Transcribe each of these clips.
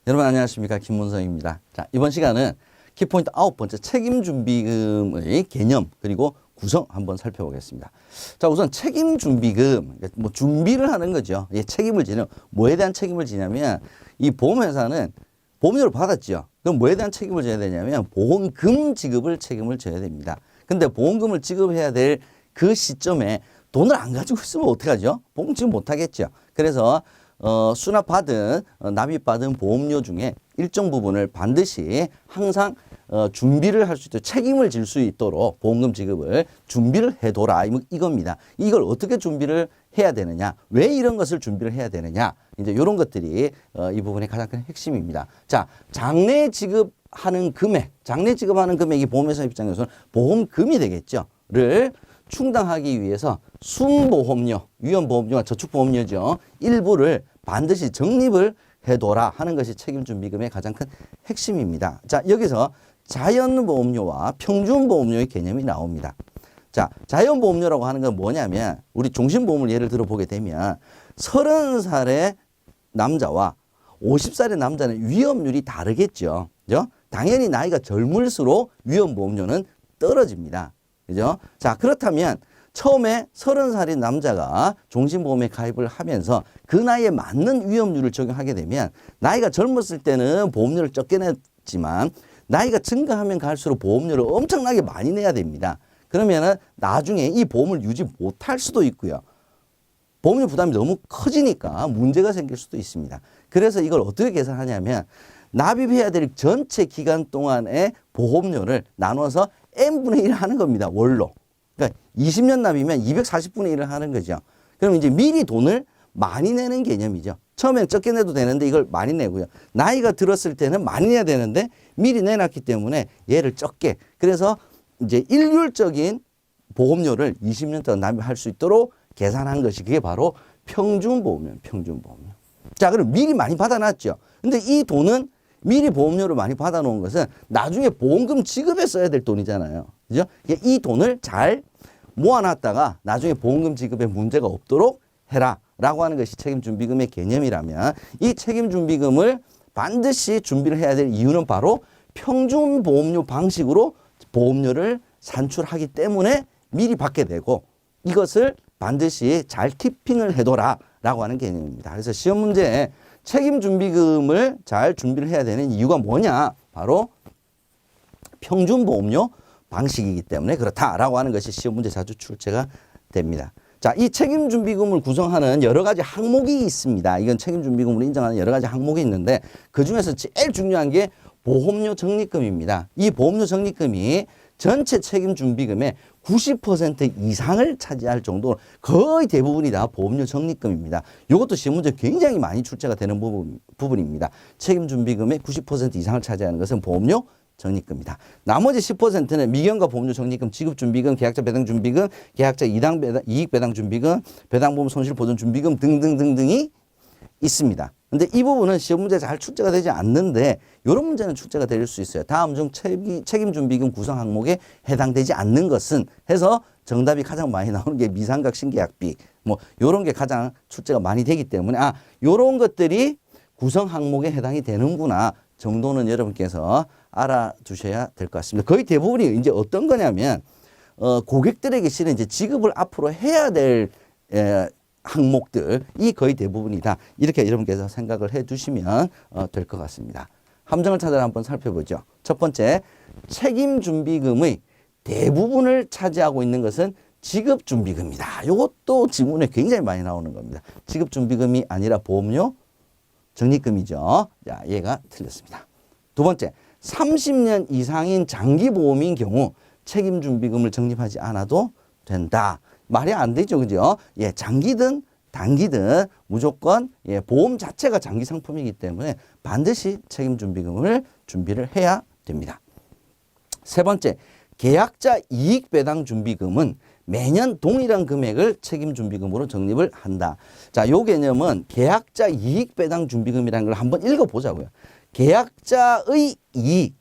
여러분 안녕하십니까, 김문성입니다. 자, 이번 시간은 키포인트 9번째 책임준비금의 개념 그리고 구성 한번 살펴보겠습니다. 자, 우선 책임준비금, 뭐 준비를 하는 거죠. 예, 책임을 지는, 뭐에 대한 책임을 지냐면 이 보험회사는 보험료를 받았죠. 그럼 뭐에 대한 책임을 져야 되냐면 보험금 지급을 책임을 져야 됩니다. 근데 보험금을 지급해야 될 그 시점에 돈을 안 가지고 있으면 어떡하죠? 보험 지급 못 하겠죠. 그래서 수납받은, 납입받은 보험료 중에 일정 부분을 반드시 항상 준비를 할 수 있도록 책임을 질 수 있도록 보험금 지급을 준비를 해둬라. 이겁니다. 이걸 어떻게 준비를 해야 되느냐? 왜 이런 것을 준비를 해야 되느냐? 이제 이런 것들이 이 부분의 가장 큰 핵심입니다. 자, 장래 지급하는 금액이 보험회사 입장에서는 보험금이 되겠죠.를 충당하기 위해서 순보험료, 위험보험료와 저축보험료죠. 일부를 반드시 적립을 해둬라 하는 것이 책임준비금의 가장 큰 핵심입니다. 자, 여기서 자연보험료와 평준보험료의 개념이 나옵니다. 자, 자연보험료라고 하는 건 뭐냐면 우리 종신보험을 예를 들어 보게 되면 30살의 남자와 50살의 남자는 위험률이 다르겠죠. 그죠? 당연히 나이가 젊을수록 위험보험료는 떨어집니다. 그죠? 자, 그렇다면 처음에 30살인 남자가 종신보험에 가입을 하면서 그 나이에 맞는 위험률을 적용하게 되면 나이가 젊었을 때는 보험료를 적게 냈지만 나이가 증가하면 갈수록 보험료를 엄청나게 많이 내야 됩니다. 그러면은 나중에 이 보험을 유지 못할 수도 있고요. 보험료 부담이 너무 커지니까 문제가 생길 수도 있습니다. 그래서 이걸 어떻게 계산하냐면 납입해야 될 전체 기간 동안의 보험료를 나눠서 n분의 1 하는 겁니다. 월로. 그러니까 20년 납이면 240분의 1을 하는 거죠. 그럼 이제 미리 돈을 많이 내는 개념이죠. 처음엔 적게 내도 되는데 이걸 많이 내고요. 나이가 들었을 때는 많이 내야 되는데 미리 내놨기 때문에 얘를 적게. 그래서 이제 일률적인 보험료를 20년 동안 납입할 수 있도록 계산한 것이 그게 바로 평준보험료. 자, 그럼 미리 많이 받아놨죠. 근데 이 돈은 미리 보험료를 많이 받아놓은 것은 나중에 보험금 지급에 써야 될 돈이잖아요. 그죠? 이 돈을 잘 모아놨다가 나중에 보험금 지급에 문제가 없도록 해라 라고 하는 것이 책임준비금의 개념이라면 이 책임준비금을 반드시 준비를 해야 될 이유는 바로 평준보험료 방식으로 보험료를 산출하기 때문에 미리 받게 되고 이것을 반드시 잘 키핑을 해둬라 라고 하는 개념입니다. 그래서 시험 문제에 책임준비금을 잘 준비를 해야 되는 이유가 뭐냐? 바로 평준보험료 방식이기 때문에 그렇다라고 하는 것이 시험 문제 자주 출제가 됩니다. 자, 이 책임준비금을 구성하는 여러 가지 항목이 있습니다. 이건 책임준비금으로 인정하는 여러 가지 항목이 있는데 그중에서 제일 중요한 게 보험료 적립금입니다. 이 보험료 적립금이 전체 책임준비금의 90% 이상을 차지할 정도로 거의 대부분이 다 보험료 적립금입니다. 이것도 시험 문제 굉장히 많이 출제가 되는 부분입니다. 책임준비금의 90% 이상을 차지하는 것은 보험료 적립금이다. 나머지 10%는 미경과 보험료 적립금, 지급준비금, 계약자 배당준비금, 계약자 이익배당준비금, 배당보험 손실보전준비금 등등등등이 있습니다. 근데 이 부분은 시험 문제 잘 출제가 되지 않는데 이런 문제는 출제가 될 수 있어요. 다음 중 책임준비금 구성 항목에 해당되지 않는 것은 해서 정답이 가장 많이 나오는 게 미상각 신계약비 뭐 이런 게 가장 출제가 많이 되기 때문에 이런 것들이 구성 항목에 해당이 되는구나 정도는 여러분께서 알아두셔야 될 것 같습니다. 거의 대부분이 이제 어떤 거냐면 고객들에게 실은 이제 지급을 앞으로 해야 될 항목들이 거의 대부분이다. 이렇게 여러분께서 생각을 해 두시면 될 것 같습니다. 함정을 찾아라 한번 살펴보죠. 첫 번째, 책임준비금의 대부분을 차지하고 있는 것은 지급준비금이다. 이것도 지문에 굉장히 많이 나오는 겁니다. 지급준비금이 아니라 보험료 적립금이죠. 자, 얘가 틀렸습니다. 두 번째, 30년 이상인 장기보험인 경우 책임준비금을 적립하지 않아도 된다. 말이 안 되죠. 그죠? 예, 장기든 단기든 무조건 보험 자체가 장기 상품이기 때문에 반드시 책임준비금을 준비를 해야 됩니다. 세 번째, 계약자 이익배당준비금은 매년 동일한 금액을 책임준비금으로 적립을 한다. 자, 요 개념은 계약자 이익배당준비금이라는 걸 한번 읽어보자고요. 계약자의 이익.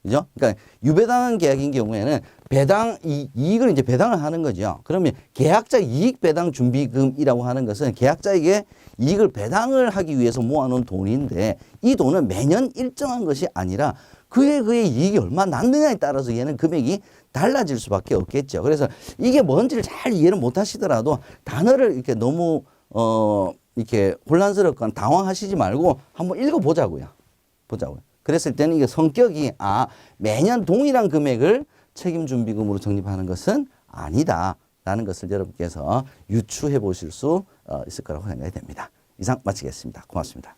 그죠? 그러니까 유배당한 계약인 경우에는 배당 이익을 이제 배당을 하는 거죠. 그러면 계약자 이익 배당 준비금이라고 하는 것은 계약자에게 이익을 배당을 하기 위해서 모아놓은 돈인데 이 돈은 매년 일정한 것이 아니라 그의 이익이 얼마 났느냐에 따라서 얘는 금액이 달라질 수밖에 없겠죠. 그래서 이게 뭔지를 잘 이해를 못 하시더라도 단어를 이렇게 너무 이렇게 혼란스럽거나 당황하시지 말고 한번 읽어보자고요. 보자고요. 그랬을 때는 이게 성격이 매년 동일한 금액을 책임준비금으로 적립하는 것은 아니다라는 것을 여러분께서 유추해 보실 수 있을 거라고 생각이 됩니다. 이상 마치겠습니다. 고맙습니다.